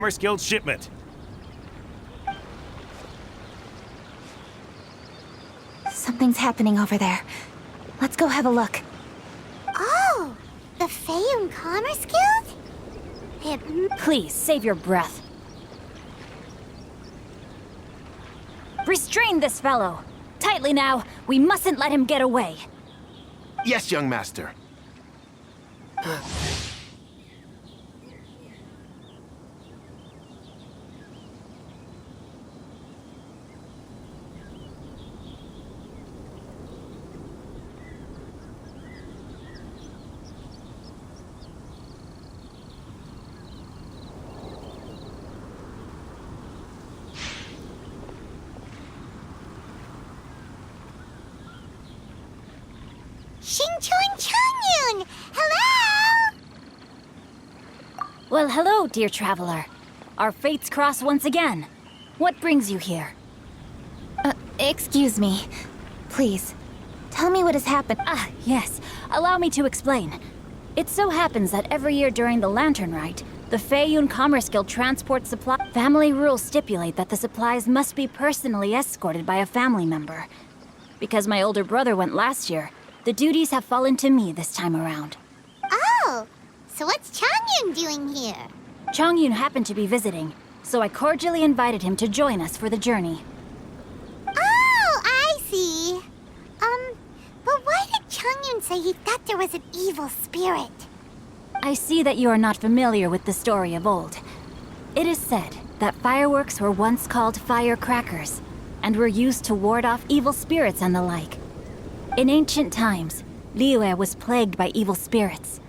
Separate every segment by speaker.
Speaker 1: Commerce Guild shipment.
Speaker 2: Something's happening over there. Let's go have a look.
Speaker 3: Oh, the Feyun Commerce Guild?
Speaker 4: Please, save your breath. Restrain this fellow! Tightly now, we mustn't let him get away.
Speaker 5: Yes, young master.
Speaker 3: Xingchun Changyun! Hello!
Speaker 4: Well, hello, dear traveler. Our fates cross once again. What brings you here?
Speaker 2: Excuse me. Please, tell me what has happened.
Speaker 4: Ah, yes. Allow me to explain. It so happens that every year during the Lantern Rite, the Feyun Commerce Guild transports supply. Family rules stipulate that the supplies must be personally escorted by a family member. Because my older brother went last year, the duties have fallen to me this time around.
Speaker 3: Oh, so what's Changyun doing here?
Speaker 4: Changyun happened to be visiting, so I cordially invited him to join us for the journey.
Speaker 3: Oh, I see. But why did Changyun say he thought there was an evil spirit?
Speaker 4: I see that you are not familiar with the story of old. It is said that fireworks were once called firecrackers, and were used to ward off evil spirits and the like. In ancient times, Liyue was plagued by evil spirits.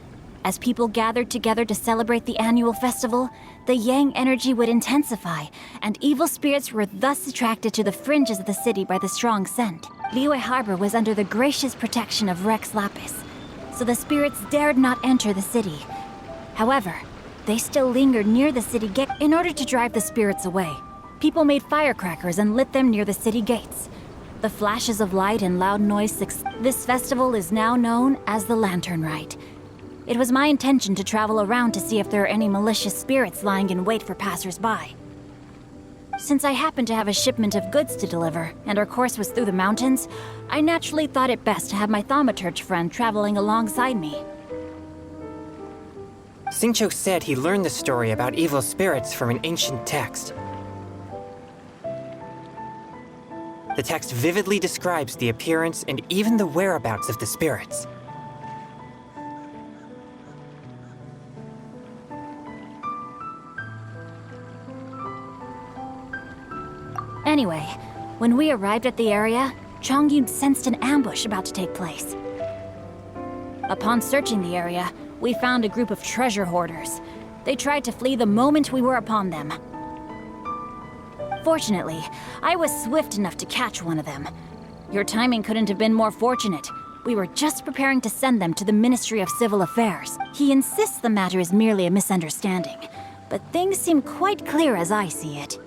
Speaker 4: As people gathered together to celebrate the annual festival, the yang energy would intensify, and evil spirits were thus attracted to the fringes of the city by the strong scent. Liyue Harbor was under the gracious protection of Rex Lapis, so the spirits dared not enter the city. However, they still lingered near the city gate. In order to drive the spirits away, people made firecrackers and lit them near the city gates. The flashes of light and loud noise. This festival is now known as the Lantern Rite. It was my intention to travel around to see if there are any malicious spirits lying in wait for passers-by. Since I happened to have a shipment of goods to deliver, and our course was through the mountains, I naturally thought it best to have my thaumaturge friend traveling alongside me.
Speaker 6: Xingqiu said he learned the story about evil spirits from an ancient text. The text vividly describes the appearance and even the whereabouts of the spirits.
Speaker 4: Anyway, when we arrived at the area, Changyun sensed an ambush about to take place. Upon searching the area, we found a group of treasure hoarders. They tried to flee the moment we were upon them. Fortunately, I was swift enough to catch one of them. Your timing couldn't have been more fortunate. We were just preparing to send them to the Ministry of Civil Affairs. He insists the matter is merely a misunderstanding, but things seem quite clear as I see it.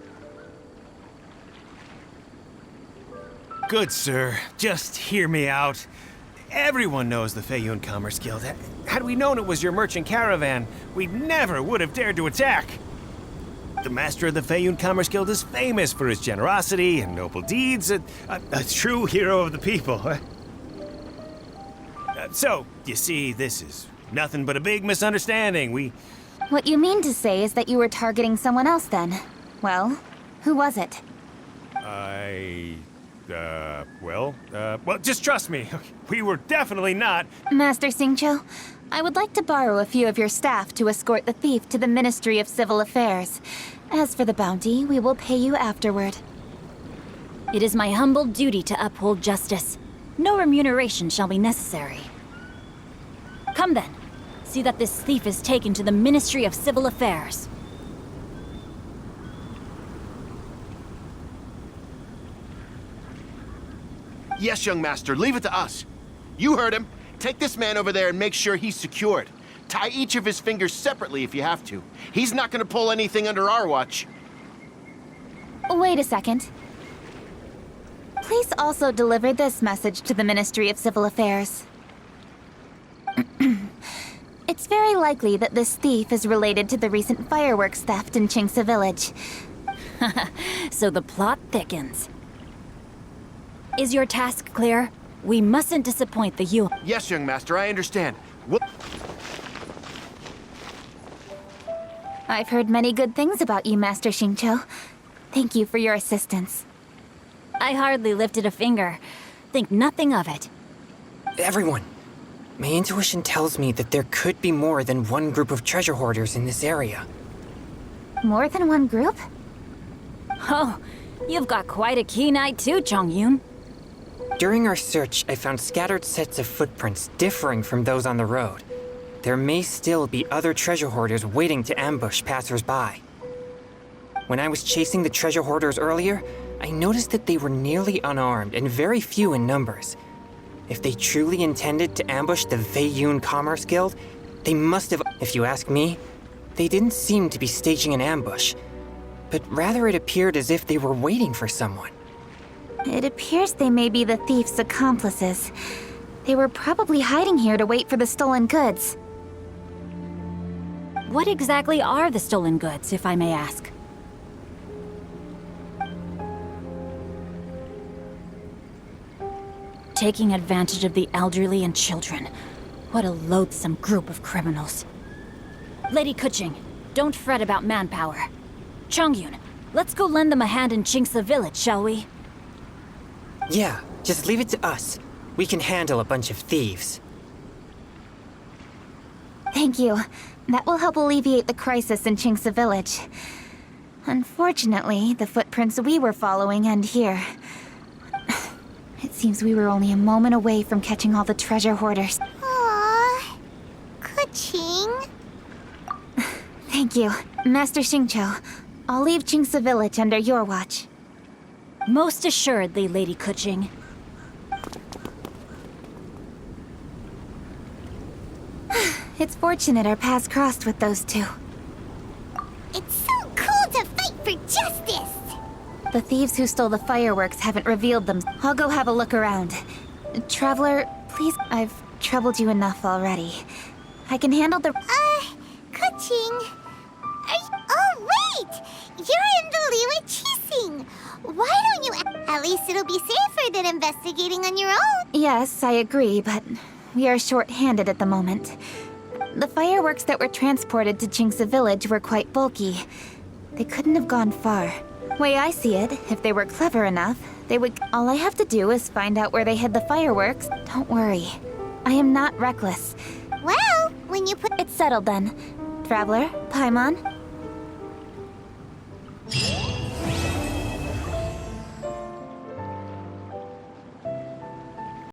Speaker 1: Good sir, just hear me out. Everyone knows the Feyun Commerce Guild. Had we known it was your merchant caravan, we never would have dared to attack. The master of the Feyun Commerce Guild is famous for his generosity and noble deeds, a true hero of the people. So, you see, this is nothing but a big misunderstanding.
Speaker 2: What you mean to say is that you were targeting someone else then? Well, who was it?
Speaker 1: Well, just trust me. We were definitely not.
Speaker 2: Master Xingqiu, I would like to borrow a few of your staff to escort the thief to the Ministry of Civil Affairs. As for the bounty, we will pay you afterward.
Speaker 4: It is my humble duty to uphold justice. No remuneration shall be necessary. Come then. See that this thief is taken to the Ministry of Civil Affairs.
Speaker 5: Yes, young master, leave it to us. You heard him. Take this man over there and make sure he's secured. Tie each of his fingers separately if you have to. He's not gonna pull anything under our watch.
Speaker 2: Wait a second. Please also deliver this message to the Ministry of Civil Affairs. It's very likely that this thief is related to the recent fireworks theft in Chingsa village.
Speaker 4: So the plot thickens. Is your task clear? We mustn't disappoint the Yu.
Speaker 5: Yes, young master, I understand.
Speaker 2: I've heard many good things about you, Master Xingqiu. Thank you for your assistance.
Speaker 4: I hardly lifted a finger. Think nothing of it.
Speaker 6: Everyone, my intuition tells me that there could be more than one group of treasure hoarders in this area.
Speaker 2: More than one group?
Speaker 4: Oh, you've got quite a keen eye too, Chongyun.
Speaker 6: During our search, I found scattered sets of footprints differing from those on the road. There may still be other treasure hoarders waiting to ambush passersby. When I was chasing the treasure hoarders earlier, I noticed that they were nearly unarmed and very few in numbers. If they truly intended to ambush the Feiyun Commerce Guild, they must have, if you ask me, they didn't seem to be staging an ambush, but rather it appeared as if they were waiting for someone.
Speaker 2: It appears they may be the thief's accomplices. They were probably hiding here to wait for the stolen goods.
Speaker 4: What exactly are the stolen goods, if I may ask? Taking advantage of the elderly and children. What a loathsome group of criminals. Lady Kuching, don't fret about manpower. Chongyun, let's go lend them a hand in Chingsa village, shall we?
Speaker 6: Yeah, just leave it to us. We can handle a bunch of thieves.
Speaker 2: Thank you. That will help alleviate the crisis in Chingsa village. Unfortunately, the footprints we were following end here. It seems we were only a moment away from catching all the treasure hoarders.
Speaker 3: Aww. Kuching.
Speaker 2: Thank you. Master Xingqiu, I'll leave Chingsa village under your watch.
Speaker 4: Most assuredly, Lady Kuching.
Speaker 2: It's fortunate our paths crossed with those two.
Speaker 3: It's so cool to fight for justice!
Speaker 2: The thieves who stole the fireworks haven't revealed them. I'll go have a look around. Traveler, please, I've troubled you enough already. I can handle the...
Speaker 3: Kuching. Oh, wait! You're in the Liwa Chising. Why don't you... At least it'll be safer than investigating on your own.
Speaker 2: Yes, I agree, but we are short-handed at the moment. The fireworks that were transported to Chingsa village were quite bulky. They couldn't have gone far. Way I see it, if they were clever enough, they would... All I have to do is find out where they hid the fireworks. Don't worry. I am not reckless.
Speaker 3: Well, when you put...
Speaker 2: It's settled then. Traveler, Paimon,